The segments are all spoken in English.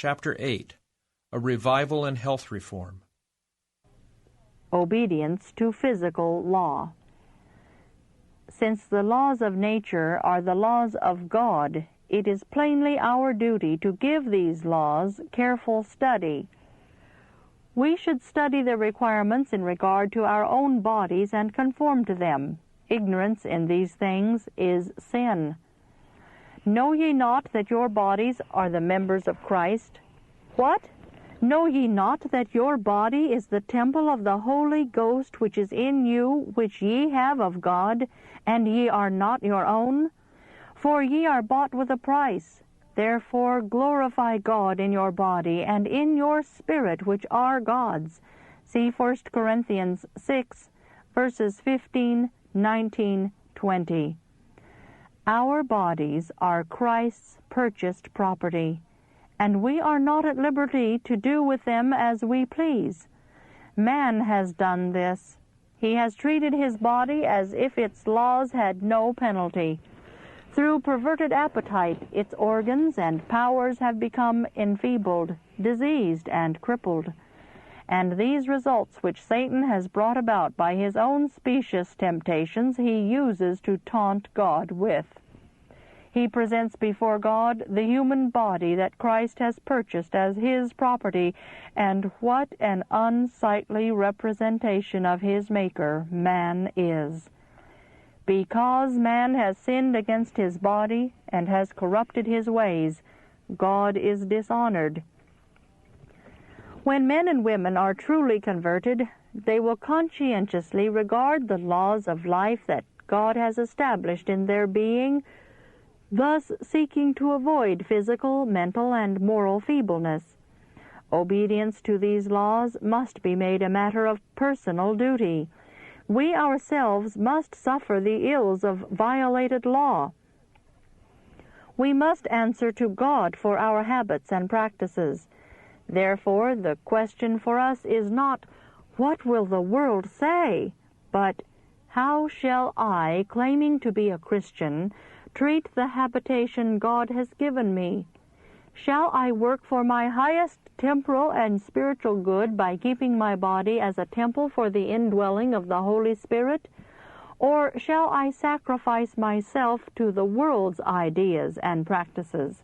Chapter 8. A Revival in Health Reform. Obedience to physical law. Since the laws of nature are the laws of God, it is plainly our duty to give these laws careful study. We should study the requirements in regard to our own bodies and conform to them. Ignorance in these things is sin. Know ye not that your bodies are the members of Christ? What? Know ye not that your body is the temple of the Holy Ghost which is in you, which ye have of God, and ye are not your own? For ye are bought with a price. Therefore glorify God in your body and in your spirit, which are God's. See 1 Corinthians 6, verses 15, 19, 20. Our bodies are Christ's purchased property, and we are not at liberty to do with them as we please. Man has done this. He has treated his body as if its laws had no penalty. Through perverted appetite, its organs and powers have become enfeebled, diseased, and crippled. And these results which Satan has brought about by his own specious temptations he uses to taunt God with. He presents before God the human body that Christ has purchased as his property, and what an unsightly representation of his Maker man is. Because man has sinned against his body and has corrupted his ways, God is dishonored. When men and women are truly converted, they will conscientiously regard the laws of life that God has established in their being, thus seeking to avoid physical, mental, and moral feebleness. Obedience to these laws must be made a matter of personal duty. We ourselves must suffer the ills of violated law. We must answer to God for our habits and practices. Therefore, the question for us is not, what will the world say? But, how shall I, claiming to be a Christian, treat the habitation God has given me? Shall I work for my highest temporal and spiritual good by keeping my body as a temple for the indwelling of the Holy Spirit? Or shall I sacrifice myself to the world's ideas and practices?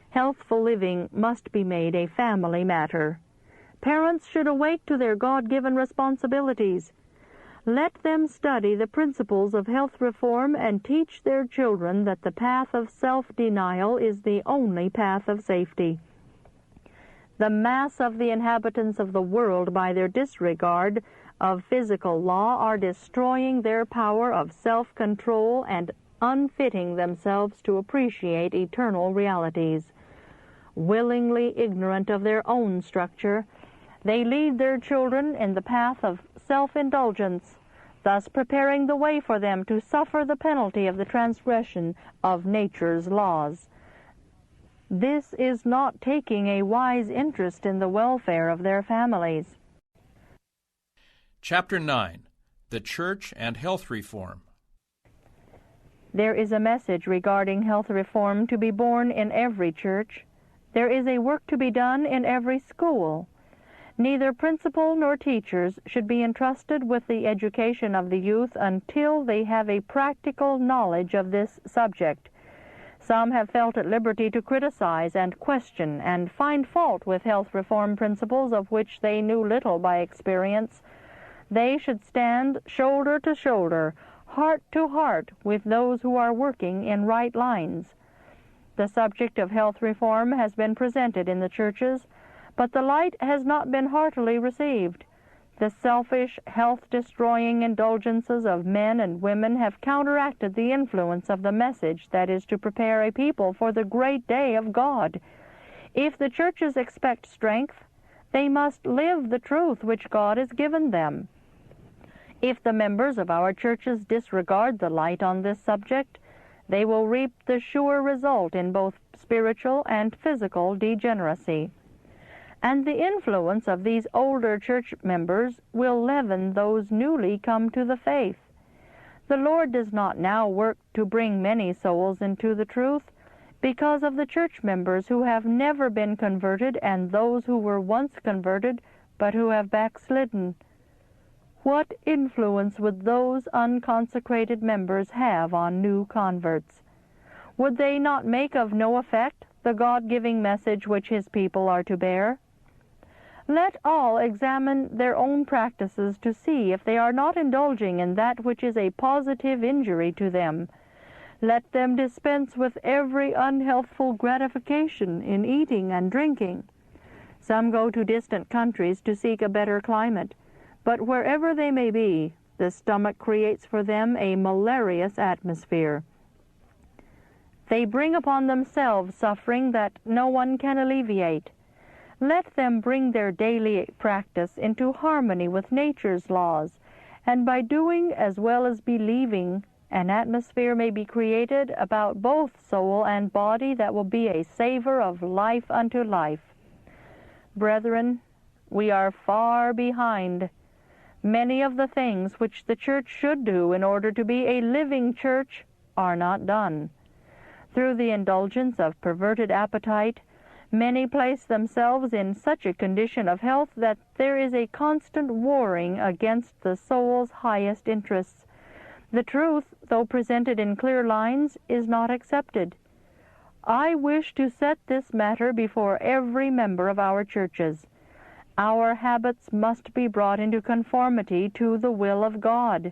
Healthful living must be made a family matter. Parents should awake to their God-given responsibilities. Let them study the principles of health reform and teach their children that the path of self-denial is the only path of safety. The mass of the inhabitants of the world, by their disregard of physical law, are destroying their power of self-control and unfitting themselves to appreciate eternal realities. Willingly ignorant of their own structure, they lead their children in the path of self-indulgence, thus preparing the way for them to suffer the penalty of the transgression of nature's laws. This is not taking a wise interest in the welfare of their families. Chapter 9. The Church and Health Reform. There is a message regarding health reform to be born in every church. There is a work to be done in every school. Neither principal nor teachers should be entrusted with the education of the youth until they have a practical knowledge of this subject. Some have felt at liberty to criticize and question and find fault with health reform principles of which they knew little by experience. They should stand shoulder to shoulder, heart to heart, with those who are working in right lines. The subject of health reform has been presented in the churches, but the light has not been heartily received. The selfish, health-destroying indulgences of men and women have counteracted the influence of the message that is to prepare a people for the great day of God. If the churches expect strength, they must live the truth which God has given them. If the members of our churches disregard the light on this subject, they will reap the sure result in both spiritual and physical degeneracy. And the influence of these older church members will leaven those newly come to the faith. The Lord does not now work to bring many souls into the truth. because of the church members who have never been converted and those who were once converted but who have backslidden. What influence would those unconsecrated members have on new converts? Would they not make of no effect the God-giving message which His people are to bear? Let all examine their own practices to see if they are not indulging in that which is a positive injury to them. Let them dispense with every unhealthful gratification in eating and drinking. Some go to distant countries to seek a better climate, but wherever they may be, the stomach creates for them a malarious atmosphere. They bring upon themselves suffering that no one can alleviate. Let them bring their daily practice into harmony with nature's laws, and by doing as well as believing, an atmosphere may be created about both soul and body that will be a savor of life unto life. Brethren, we are far behind. Many of the things which the church should do in order to be a living church are not done. Through the indulgence of perverted appetite, many place themselves in such a condition of health that there is a constant warring against the soul's highest interests. The truth, though presented in clear lines, is not accepted. I wish to set this matter before every member of our churches. Our habits must be brought into conformity to the will of God.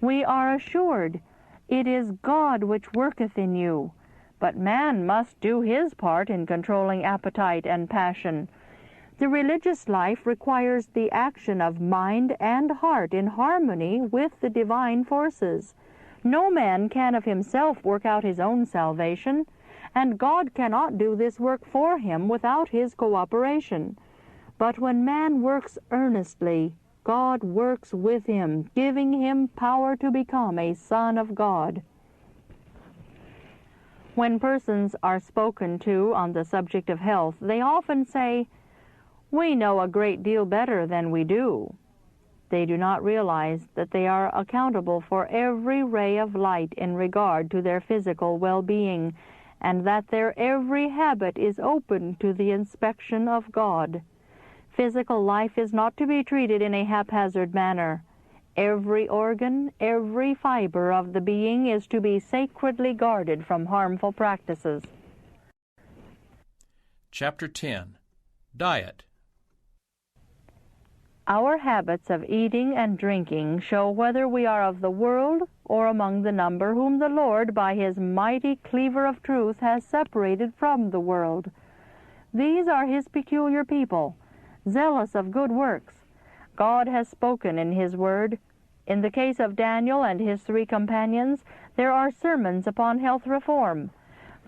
We are assured, "It is God which worketh in you," but man must do his part in controlling appetite and passion. The religious life requires the action of mind and heart in harmony with the divine forces. No man can of himself work out his own salvation, and God cannot do this work for him without His cooperation. But when man works earnestly, God works with him, giving him power to become a son of God. When persons are spoken to on the subject of health, they often say, "We know a great deal better than we do." They do not realize that they are accountable for every ray of light in regard to their physical well-being, and that their every habit is open to the inspection of God. Physical life is not to be treated in a haphazard manner. Every organ, every fiber of the being is to be sacredly guarded from harmful practices. Chapter 10. Diet. Our habits of eating and drinking show whether we are of the world or among the number whom the Lord, by His mighty cleaver of truth, has separated from the world. These are His peculiar people, zealous of good works. God has spoken in His word. In the case of Daniel and his 3 companions, there are sermons upon health reform.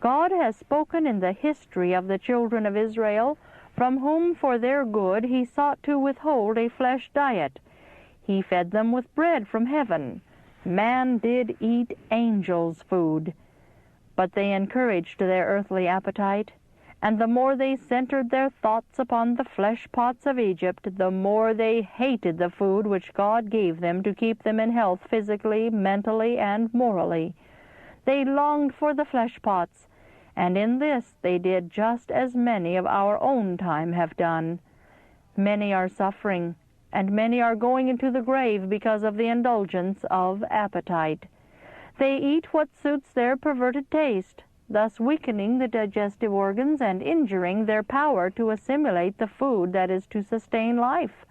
God has spoken in the history of the children of Israel, from whom for their good He sought to withhold a flesh diet. He fed them with bread from heaven. Man did eat angels' food. But they encouraged their earthly appetite, and the more they centered their thoughts upon the flesh pots of Egypt, the more they hated the food which God gave them to keep them in health physically, mentally, and morally. They longed for the flesh pots, and in this they did just as many of our own time have done. Many are suffering, and many are going into the grave because of the indulgence of appetite. They eat what suits their perverted taste, thus weakening the digestive organs and injuring their power to assimilate the food that is to sustain life.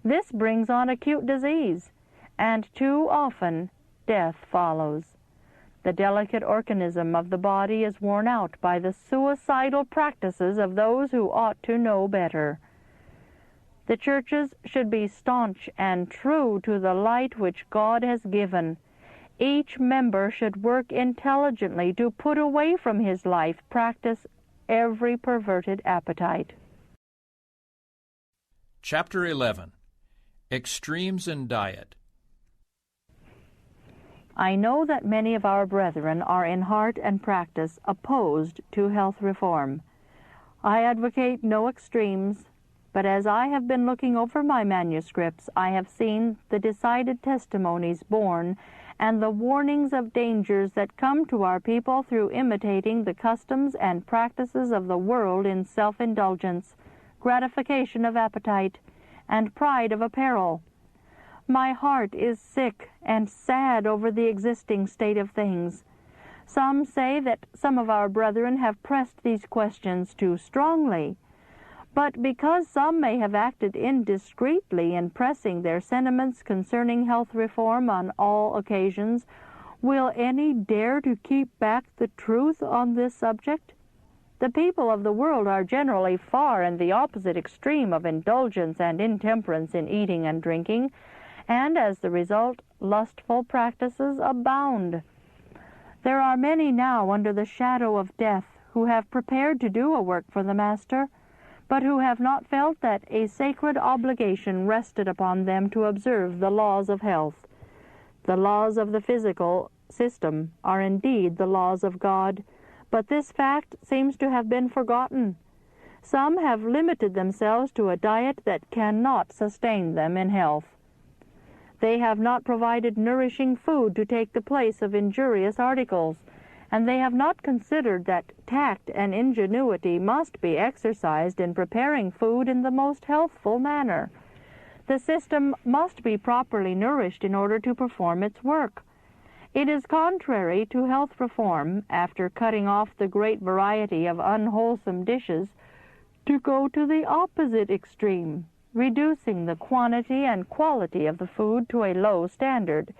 This brings on acute disease, and too often death follows. The delicate organism of the body is worn out by the suicidal practices of those who ought to know better. The churches should be staunch and true to the light which God has given. Each member should work intelligently to put away from his life practice every perverted appetite. Chapter 11. Extremes in Diet. I know that many of our brethren are in heart and practice opposed to health reform. I advocate no extremes, but as I have been looking over my manuscripts, I have seen the decided testimonies borne and the warnings of dangers that come to our people through imitating the customs and practices of the world in self-indulgence, gratification of appetite, and pride of apparel. My heart is sick and sad over the existing state of things. Some say that some of our brethren have pressed these questions too strongly. But because some may have acted indiscreetly in pressing their sentiments concerning health reform on all occasions, will any dare to keep back the truth on this subject? The people of the world are generally far in the opposite extreme of indulgence and intemperance in eating and drinking, and as the result, lustful practices abound. There are many now under the shadow of death who have prepared to do a work for the Master, but who have not felt that a sacred obligation rested upon them to observe the laws of health. The laws of the physical system are indeed the laws of God, but this fact seems to have been forgotten. Some have limited themselves to a diet that cannot sustain them in health. They have not provided nourishing food to take the place of injurious articles, and they have not considered that tact and ingenuity must be exercised in preparing food in the most healthful manner. The system must be properly nourished in order to perform its work. It is contrary to health reform, after cutting off the great variety of unwholesome dishes, to go to the opposite extreme, reducing the quantity and quality of the food to a low standard.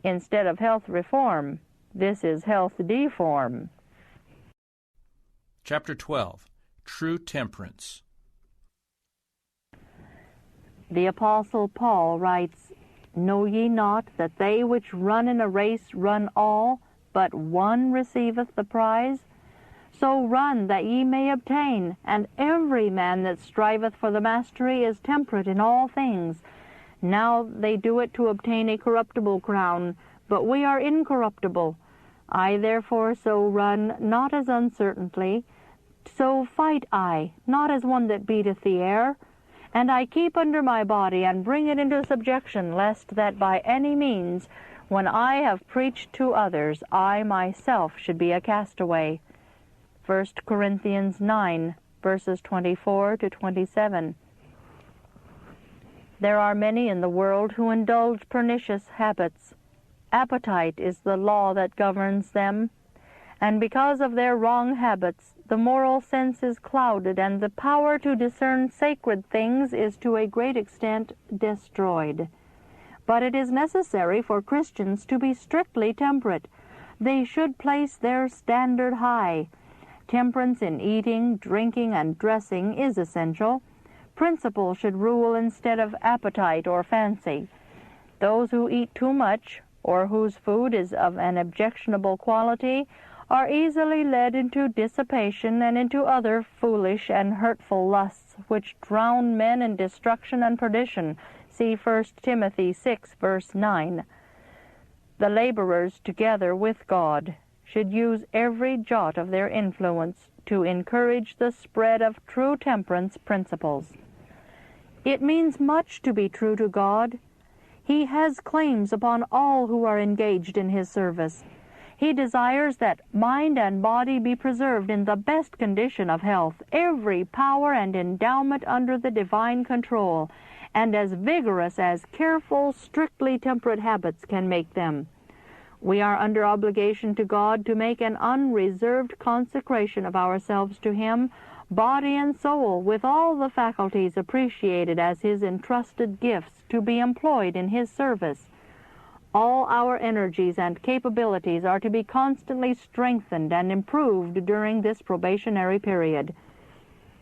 Instead of health reform, this is health deform. Chapter 12. True Temperance. The Apostle Paul writes, Know ye not that they which run in a race run all, but one receiveth the prize? So run that ye may obtain, and every man that striveth for the mastery is temperate in all things. Now they do it to obtain a corruptible crown, but we are incorruptible. I therefore so run, not as uncertainly, so fight I, not as one that beateth the air. And I keep under my body, and bring it into subjection, lest that by any means, when I have preached to others, I myself should be a castaway. 1 Corinthians 9, verses 24 to 27. There are many in the world who indulge pernicious habits. Appetite is the law that governs them, and because of their wrong habits, the moral sense is clouded, and the power to discern sacred things is to a great extent destroyed. But it is necessary for Christians to be strictly temperate. They should place their standard high. Temperance in eating, drinking, and dressing is essential. Principle should rule instead of appetite or fancy. Those who eat too much, or whose food is of an objectionable quality, are easily led into dissipation and into other foolish and hurtful lusts, which drown men in destruction and perdition. See 1 Timothy 6, verse 9. The laborers, together with God, should use every jot of their influence to encourage the spread of true temperance principles. It means much to be true to God. He has claims upon all who are engaged in His service. He desires that mind and body be preserved in the best condition of health, every power and endowment under the divine control, and as vigorous as careful, strictly temperate habits can make them. We are under obligation to God to make an unreserved consecration of ourselves to Him, body and soul, with all the faculties appreciated as His entrusted gifts to be employed in His service. All our energies and capabilities are to be constantly strengthened and improved during this probationary period.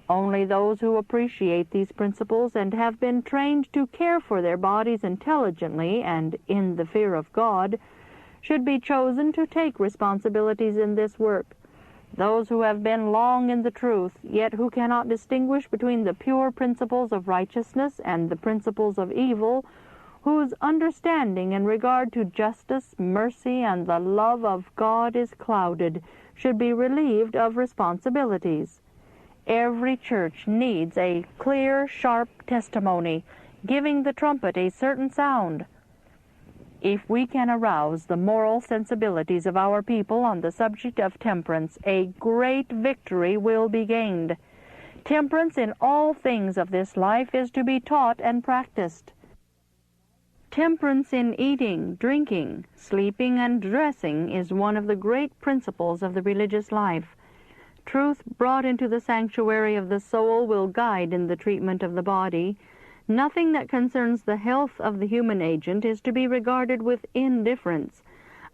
Only those who appreciate these principles and have been trained to care for their bodies intelligently and in the fear of God should be chosen to take responsibilities in this work. Those who have been long in the truth, yet who cannot distinguish between the pure principles of righteousness and the principles of evil, whose understanding in regard to justice, mercy, and the love of God is clouded, should be relieved of responsibilities. Every church needs a clear, sharp testimony, giving the trumpet a certain sound. If we can arouse the moral sensibilities of our people on the subject of temperance, a great victory will be gained. Temperance in all things of this life is to be taught and practiced. Temperance in eating, drinking, sleeping, and dressing is one of the great principles of the religious life. Truth brought into the sanctuary of the soul will guide in the treatment of the body. Nothing that concerns the health of the human agent is to be regarded with indifference.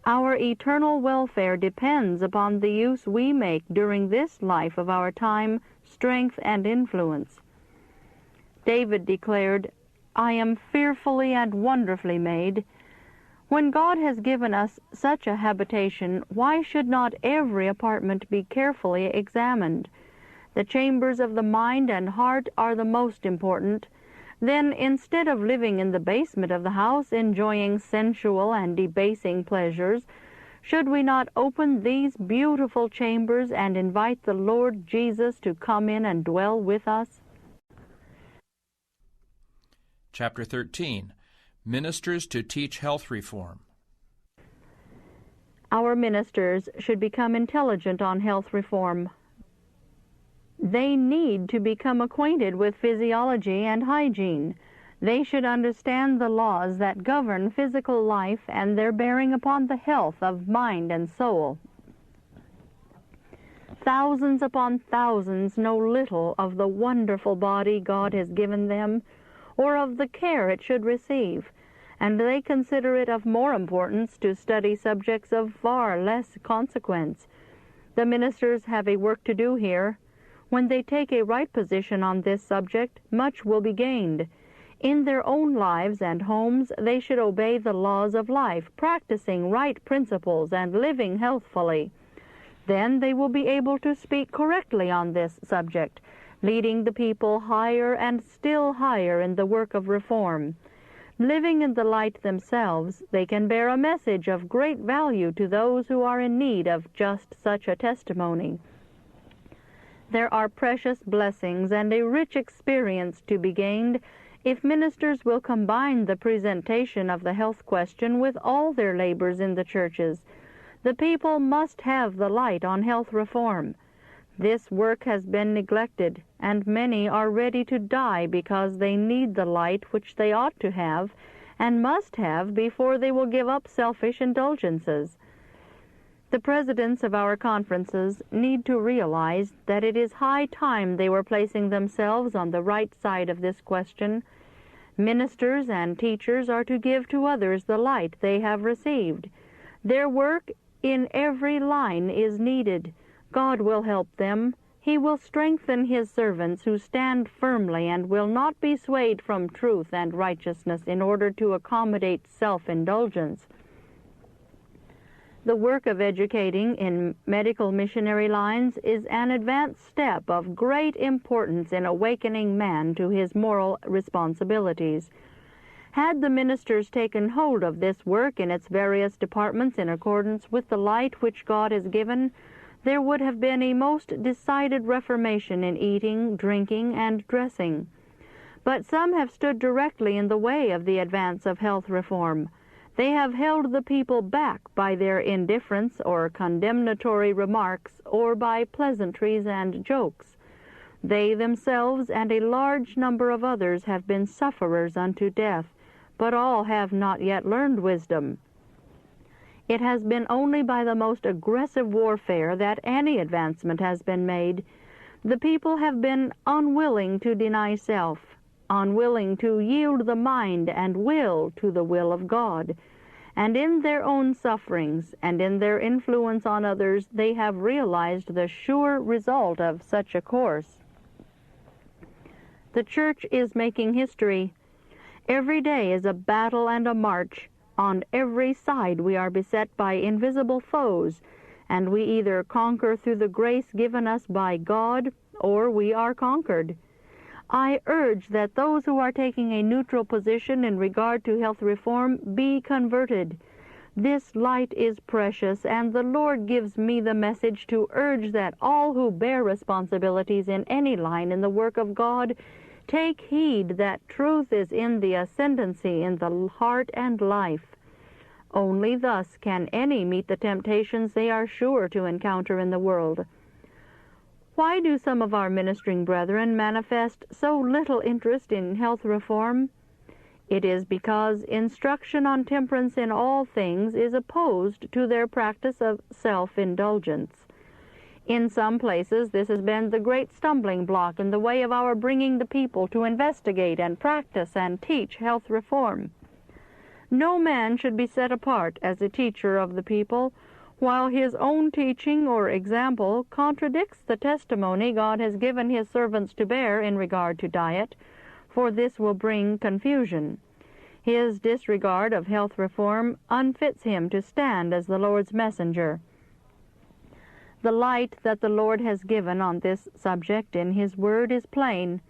Our eternal welfare depends upon the use we make during this life of our time, strength, and influence. David declared, "I am fearfully and wonderfully made." When God has given us such a habitation, why should not every apartment be carefully examined? The chambers of the mind and heart are the most important. Then, instead of living in the basement of the house, enjoying sensual and debasing pleasures, should we not open these beautiful chambers and invite the Lord Jesus to come in and dwell with us? Chapter 13. Ministers to teach health reform. Our ministers should become intelligent on health reform. They need to become acquainted with physiology and hygiene. They should understand the laws that govern physical life and their bearing upon the health of mind and soul. Thousands upon thousands know little of the wonderful body God has given them, or of the care it should receive, and they consider it of more importance to study subjects of far less consequence. The ministers have a work to do here. When they take a right position on this subject, much will be gained. In their own lives and homes, they should obey the laws of life, practicing right principles and living healthfully. Then they will be able to speak correctly on this subject, leading the people higher and still higher in the work of reform. Living in the light themselves, they can bear a message of great value to those who are in need of just such a testimony. There are precious blessings and a rich experience to be gained if ministers will combine the presentation of the health question with all their labors in the churches. The people must have the light on health reform. This work has been neglected, and many are ready to die because they need the light which they ought to have and must have before they will give up selfish indulgences. The presidents of our conferences need to realize that it is high time they were placing themselves on the right side of this question. Ministers and teachers are to give to others the light they have received. Their work in every line is needed. God will help them. He will strengthen His servants who stand firmly and will not be swayed from truth and righteousness in order to accommodate self-indulgence. The work of educating in medical missionary lines is an advanced step of great importance in awakening man to his moral responsibilities. Had the ministers taken hold of this work in its various departments in accordance with the light which God has given, there would have been a most decided reformation in eating, drinking, and dressing. But some have stood directly in the way of the advance of health reform. They have held the people back by their indifference or condemnatory remarks or by pleasantries and jokes. They themselves and a large number of others have been sufferers unto death, but all have not yet learned wisdom. It has been only by the most aggressive warfare that any advancement has been made. The people have been unwilling to deny self, unwilling to yield the mind and will to the will of God. And in their own sufferings and in their influence on others, they have realized the sure result of such a course. The church is making history. Every day is a battle and a march. On every side we are beset by invisible foes, and we either conquer through the grace given us by God, or we are conquered. I urge that those who are taking a neutral position in regard to health reform be converted. This light is precious, and the Lord gives me the message to urge that all who bear responsibilities in any line in the work of God take heed that truth is in the ascendancy in the heart and life. Only thus can any meet the temptations they are sure to encounter in the world. Why do some of our ministering brethren manifest so little interest in health reform? It is because instruction on temperance in all things is opposed to their practice of self-indulgence. In some places this has been the great stumbling block in the way of our bringing the people to investigate and practice and teach health reform. No man should be set apart as a teacher of the people, while his own teaching or example contradicts the testimony God has given his servants to bear in regard to diet, for this will bring confusion. His disregard of health reform unfits him to stand as the Lord's messenger. The light that the Lord has given on this subject in his word is plain,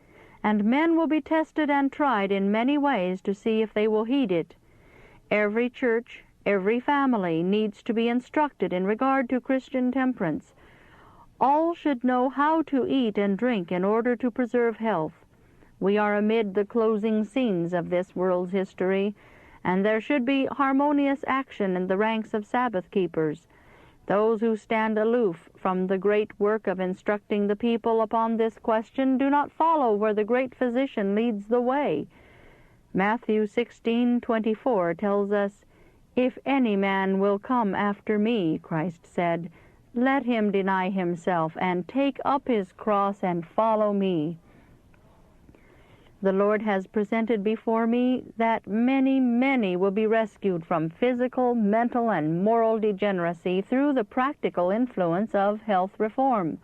and men will be tested and tried in many ways to see if they will heed it. Every church, every family needs to be instructed in regard to Christian temperance. All should know how to eat and drink in order to preserve health. We are amid the closing scenes of this world's history, and there should be harmonious action in the ranks of Sabbath keepers. Those who stand aloof from the great work of instructing the people upon this question do not follow where the great physician leads the way. Matthew 16:24 tells us, "If any man will come after me," Christ said, "let him deny himself and take up his cross and follow me." The Lord has presented before me that many, many will be rescued from physical, mental, and moral degeneracy through the practical influence of health reform.